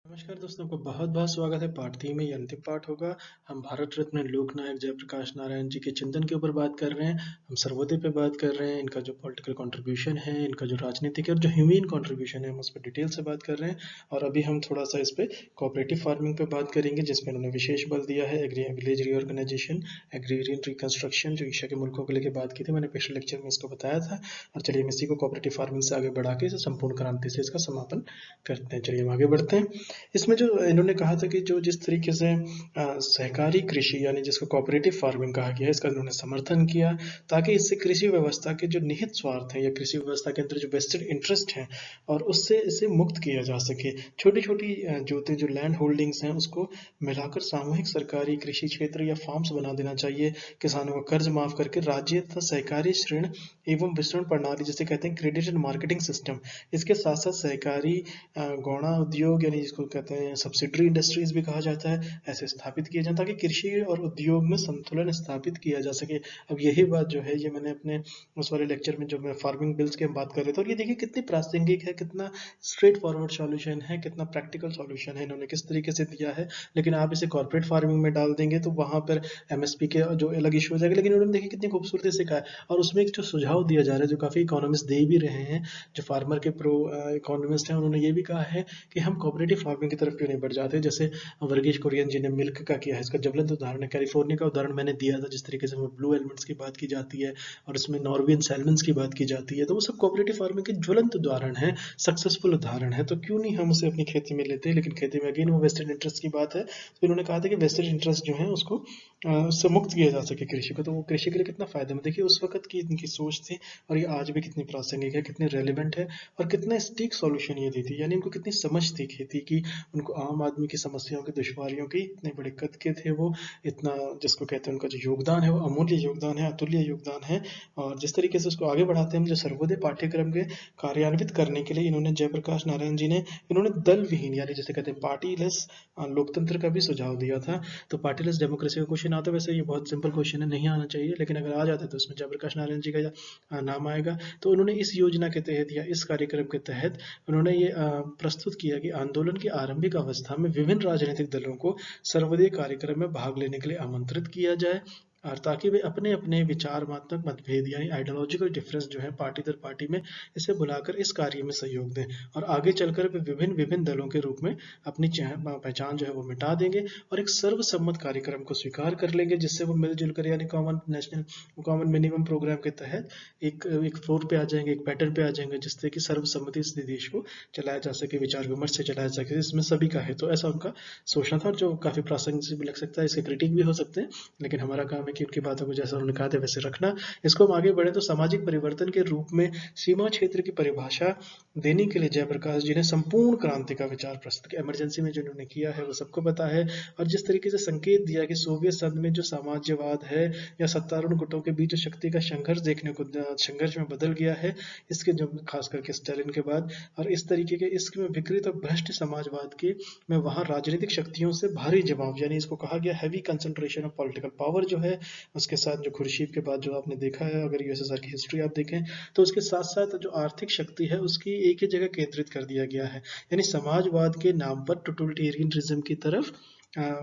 नमस्कार दोस्तों को बहुत बहुत स्वागत है। पार्ट 3 में ये अंतिम पार्ट होगा। हम भारत रत्न लोकनायक जयप्रकाश नारायण जी के चिंतन के ऊपर बात कर रहे हैं। हम सर्वोदय पे बात कर रहे हैं, इनका जो पॉलिटिकल कंट्रीब्यूशन है, इनका जो राजनीतिक और जो ह्यूमन कंट्रीब्यूशन है, हम उस पर डिटेल से बात कर रहे हैं। और अभी हम थोड़ा सा इस पे कोऑपरेटिव फार्मिंग पे बात करेंगे, जिसमें उन्होंने विशेष बल दिया है। विलेज रीऑर्गेनाइजेशन, एग्रीरियन रिकंस्ट्रक्शन, जो एशिया के मुल्कों को लेकर बात की थी, मैंने पिछले लेक्चर में इसको बताया था। और चलिए हम इसी को कोऑपरेटिव फार्मिंग से आगे बढ़ा के इसे संपूर्ण क्रांति से इसका समापन करते हैं। चलिए हम आगे बढ़ते हैं। इसमें जो इन्होंने कहा था कि जो जिस तरीके से सहकारी कृषि यानी जिसको कोऑपरेटिव फार्मिंग कहा गया है, इसका इन्होंने समर्थन किया, ताकि इससे कृषि व्यवस्था के जो निहित स्वार्थ हैं या कृषि व्यवस्था के अंदर जो वेस्टेड इंटरेस्ट हैं और उससे इसे मुक्त किया जा सके। छोटी छोटी जो लैंड होल्डिंग्स हैं उसको मिलाकर सामूहिक सरकारी कृषि क्षेत्र या फार्म्स बना देना चाहिए। किसानों का कर्ज माफ करके राज्य तथा सहकारी ऋण एवं वितरण प्रणाली, जिसे कहते हैं क्रेडिट एंड मार्केटिंग सिस्टम, इसके साथ साथ सहकारी गौणा उद्योग यानी जिसको कहते हैं सब्सिडरी इंडस्ट्रीज भी कहा जाता है, ऐसे स्थापित किए जाए ताकि कृषि और उद्योग में संतुलन स्थापित किया जा सके। अब यही बात जो है ये मैंने अपने उस वाले लेक्चर में जो मैं फार्मिंग बिल्स के हम बात कर रहे थे, और ये देखिए कितनी प्रासंगिक है, कितना स्ट्रेट फॉरवर्ड सॉल्यूशन है, कितना प्रैक्टिकल सॉल्यूशन है, इन्होंने किस तरीके से दिया है। लेकिन आप इसे कॉर्पोरेट फार्मिंग में डाल देंगे तो वहां पर एमएसपी के जो अलग इशू हो जाएगा। लेकिन उन्होंने देखिए कितनी खूबसूरती से कहा है, और उसमें एक जो सुझाव दिया जा रहा है जो काफी इकोनॉमिस्ट दे भी रहे हैं, जो फार्मर के प्रो इकोनॉमिस्ट हैं, उन्होंने ये भी कहा है कि हम कोऑपरेटिव फार्मिंग की तरफ क्यों नहीं बढ़ जाते। जैसे वर्गीश कुरियन जी ने मिल्क का किया है, इसका ज्वलंत उदाहरण है। कैलिफोर्निया का उदाहरण मैंने दिया था, जिस तरीके से ब्लू एलिमेंट्स की बात की जाती है और इसमें नॉर्वेजियन सैल्मन्स की बात की जाती है, तो वो सब कोऑपरेटिव फार्मिंग के ज्वलंत उदाहरण है, सक्सेसफुल उदाहरण है। तो क्यों नहीं हम उसे अपनी खेती में लेते हैं। लेकिन खेती में अगेन वो वेस्टेड इंटरेस्ट की बात है, तो इन्होंने कहा था कि वेस्टेड इंटरेस्ट जो है उसको उससे मुक्त किया जा सके कृषि को। तो वो कृषि के लिए कितना फायदेमंद, देखिए उस वक्त की इनकी सोच थी और ये आज भी कितनी प्रासंगिक है, कितनी रेलिवेंट है, और कितना स्टीक सॉल्यूशन ये दी थी। यानी इनको कितनी समझ थी खेती की, उनको आम आदमी की समस्याओं की, दुश्वारियों की, इतने बड़े कद के थे वो, इतना जिसको कहते हैं उनका जो योगदान है वो अमूल्य योगदान है, अतुल्य योगदान है। और जिस तरीके से उसको आगे बढ़ाते हैं हम, जो सर्वोदय पाठ्यक्रम के कार्यान्वित करने के लिए इन्होंने जयप्रकाश नारायण जी ने इन्होंने दल विहीन यानी जिसे कहते हैं पार्टीलेस लोकतंत्र का भी सुझाव दिया था। तो पार्टीलेस डेमोक्रेसी का क्वेश्चन आता है, वैसे ये बहुत सिंपल क्वेश्चन है, नहीं आना चाहिए, लेकिन अगर आ जाता है तो उसमें जयप्रकाश नारायण जी का नाम आएगा। तो उन्होंने इस योजना के तहत या इस कार्यक्रम के तहत उन्होंने ये प्रस्तुत किया कि आंदोलन की आरंभिक अवस्था में विभिन्न राजनीतिक दलों को सर्वोदय कार्यक्रम में भाग लेने के लिए आमंत्रित किया जाए, और ताकि वे अपने अपने विचारमात्मक मतभेद यानी आइडियोलॉजिकल डिफरेंस जो है पार्टी दर पार्टी में, इसे बुलाकर इस कार्य में सहयोग दें, और आगे चलकर वे विभिन्न विभिन्न दलों के रूप में अपनी पहचान जो है वो मिटा देंगे और एक सर्वसम्मत कार्यक्रम को स्वीकार कर लेंगे, जिससे वो मिलजुल कर यानी कॉमन मिनिमम प्रोग्राम के तहत एक एक फ्लोर पे आ जाएंगे, एक पैटर्न पे आ जाएंगे, जिससे कि सर्वसम्मति से देश को चलाया जा सके, विचार विमर्श से चलाया जा सके, इसमें सभी का है। तो ऐसा उनका सोचना था, और जो काफी प्रासंगिक भी लग सकता है, इसके क्रिटिक भी हो सकते हैं, लेकिन हमारा काम है कि उनकी बातों को जैसा उन्होंने कहा था वैसे रखना। इसको हम आगे बढ़े तो सामाजिक परिवर्तन के रूप में सीमा क्षेत्र की परिभाषा देने के लिए जयप्रकाश जी ने संपूर्ण क्रांति का विचार प्रस्तुत किया। इमरजेंसी में जो उन्होंने किया है वो सबको पता है, और जिस तरीके से संकेत दिया कि सोवियत संघ में जो साम्राज्यवाद है या सत्तारूढ़ गुटों के बीच जो शक्ति का संघर्ष देखने को संघर्ष में बदल गया है, इसके जो खास करके स्टालिन के बाद, और इस तरीके के इसमें विकृत और भ्रष्ट समाजवाद के में वहां राजनीतिक शक्तियों से भारी जवाब, यानी इसको कहा गया heavy concentration of political power जो है, उसके साथ जो खुर्शीद के बाद जो आपने देखा है, अगर यूएसएसआर की हिस्ट्री आप देखें, तो उसके साथ साथ जो आर्थिक शक्ति है उसकी एक ही जगह केंद्रित कर दिया गया है। यानी समाजवाद के नाम पर टोटलिटेरियनिज्म की तरफ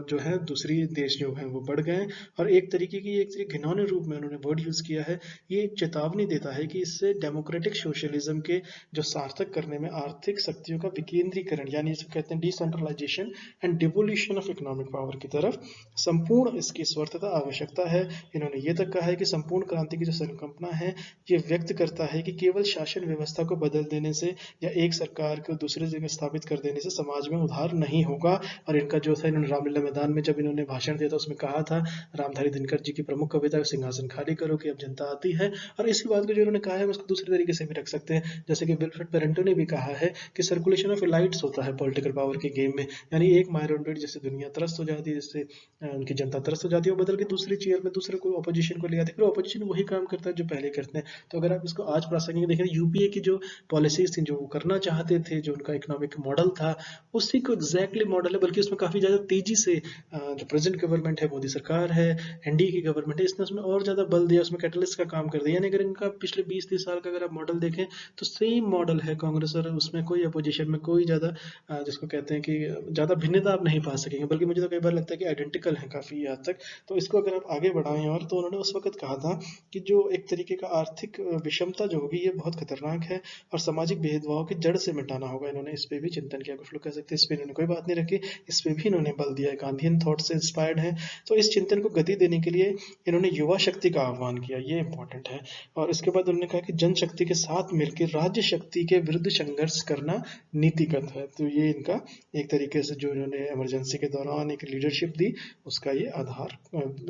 जो है दूसरी देश जो है वो बढ़ गए, और एक तरीके घिनौने रूप में उन्होंने वर्ड यूज किया है। ये एक चेतावनी देता है कि इससे डेमोक्रेटिक सोशलिज्म के जो सार्थक करने में आर्थिक शक्तियों का विकेंद्रीकरण, यानी इसे कहते हैं decentralisation and devolution of economic power की तरफ संपूर्ण इसकी स्वर्थता आवश्यकता है। इन्होंने ये तक कहा है कि संपूर्ण क्रांति की जो संकल्पना है ये व्यक्त करता है कि केवल शासन व्यवस्था को बदल देने से या एक सरकार को दूसरी जगह स्थापित कर देने से समाज में उद्धार नहीं होगा। और इनका जो था, इन्होंने रामलीला मैदान में जब इन्होंने भाषण दिया था उसमें कहा था, रामधारी दिनकर जी की प्रमुख कविता सिंहासन खाली करो कि अब जनता आती है। और इसी बात को जो इन्होंने कहा है उसको दूसरे तरीके से भी रख सकते हैं, जैसे कि विल्फ्रेड पेरेंटो ने भी कहा है कि सर्कुलेशन ऑफ इलाइट्स होता है पॉलिटिकल पावर के गेम में, यानी एक मायरन बेट जैसे दुनिया त्रस्त हो जाती है, जिससे उनकी जनता त्रस्त हो जाती है, वो बदल के दूसरी चेयर में दूसरे को अपोजिशन को ले आते हैं, फिर अपोजिशन वही काम करता है जो पहले करते हैं। तो अगर आप इसको आज प्रासंगिक देखें, यूपीए की जो पॉलिसीज थी जो वो करना चाहते थे, जो उनका इकोनॉमिक मॉडल था, उसी को एग्जैक्टली मॉडल है, बल्कि उसमें काफी ज्यादा तेजी तेजी से जो प्रेजेंट गवर्नमेंट है, मोदी सरकार है, एनडीए की गवर्नमेंट है, इसने उसमें और ज़्यादा बल दिया, उसमें कैटलिस्ट का काम कर दिया। यानी अगर इनका पिछले 20-30 साल का अगर आप मॉडल देखें तो सेम मॉडल है कांग्रेस, और उसमें कोई अपोजिशन में कोई ज़्यादा जिसको कहते हैं कि ज़्यादा भिन्नता आप नहीं पा सकेंगे, बल्कि मुझे तो कई बार लगता है कि आइडेंटिकल है काफ़ी हद तक। तो इसको अगर आप आगे बढ़ाएं, और तो उन्होंने उस वक्त कहा था कि जो एक तरीके का आर्थिक विषमता जो होगी ये बहुत खतरनाक है, और सामाजिक भेदभाव की जड़ से मिटाना होगा। इन्होंने इस पे भी चिंतन किया, कुछ लोग कह सकते हैं इस पे इन्होंने कोई बात नहीं रखी, इस पे भी इन्होंने बल दिया है, गांधीयन थॉट से इंस्पायर्ड है। तो इस चिंतन को गति देने के लिए इन्होंने युवा शक्ति का आह्वान किया, ये इंपॉर्टेंट है। और इसके बाद उन्होंने कहा कि जनशक्ति के साथ मिलकर राज्य शक्ति के विरुद्ध संघर्ष करना नीतिगत है। तो ये इनका एक तरीके से जो इन्होंने इमरजेंसी के दौरान एक लीडरशिप दी, उसका ये आधार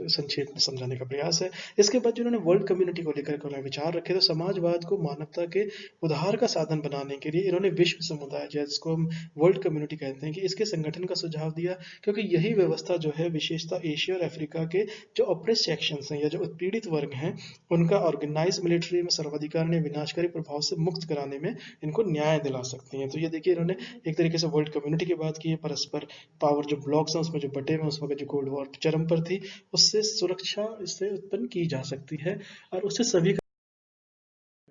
संक्षेप में समझाने का प्रयास है। इसके बाद जो इन्होंने वर्ल्ड कम्युनिटी को लेकर के विचार रखे, तो समाजवाद को मानवता के उद्धार का साधन बनाने के लिए इन्होंने विश्व समुदाय, जिसको हम वर्ल्ड कम्युनिटी कहते हैं, कि इसके संगठन का सुझाव दिया, क्योंकि यही व्यवस्था जो है विशेषता एशिया और अफ्रीका के जो ऑप्रेस सेक्शंस हैं या जो उत्पीड़ित वर्ग हैं, उनका ऑर्गेनाइज मिलिट्री में सर्वाधिकार ने विनाशकारी प्रभाव से मुक्त कराने में इनको न्याय दिला सकती हैं। तो ये देखिए इन्होंने एक तरीके से वर्ल्ड कम्युनिटी की बात की है, परस्पर पावर जो ब्लॉक्स हैं उसमें जो बटे हुए, उस वक्त जो कोल्ड वॉर चरम पर थी, उससे सुरक्षा इससे उत्पन्न की जा सकती है, और उससे सभी का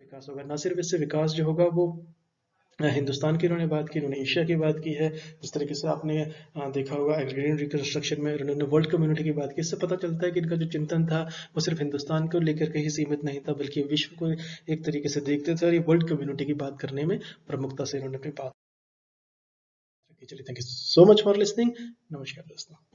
विकास होगा। ना सिर्फ इससे विकास जो होगा वो हिंदुस्तान की इन्होंने बात की, इन्होंने एशिया की बात की है। जिस तरीके से आपने देखा होगा एग्रीरियन रिकंस्ट्रक्शन में इन्होंने वर्ल्ड कम्युनिटी की बात की, इससे पता चलता है कि इनका जो चिंतन था वो सिर्फ हिंदुस्तान को लेकर के ही सीमित नहीं था, बल्कि विश्व को एक तरीके से देखते थे, और ये वर्ल्ड कम्युनिटी की बात करने में प्रमुखता से इन्होंने अपनी बात रखी। चलिए, thank you so much for listening. नमस्कार दोस्तों।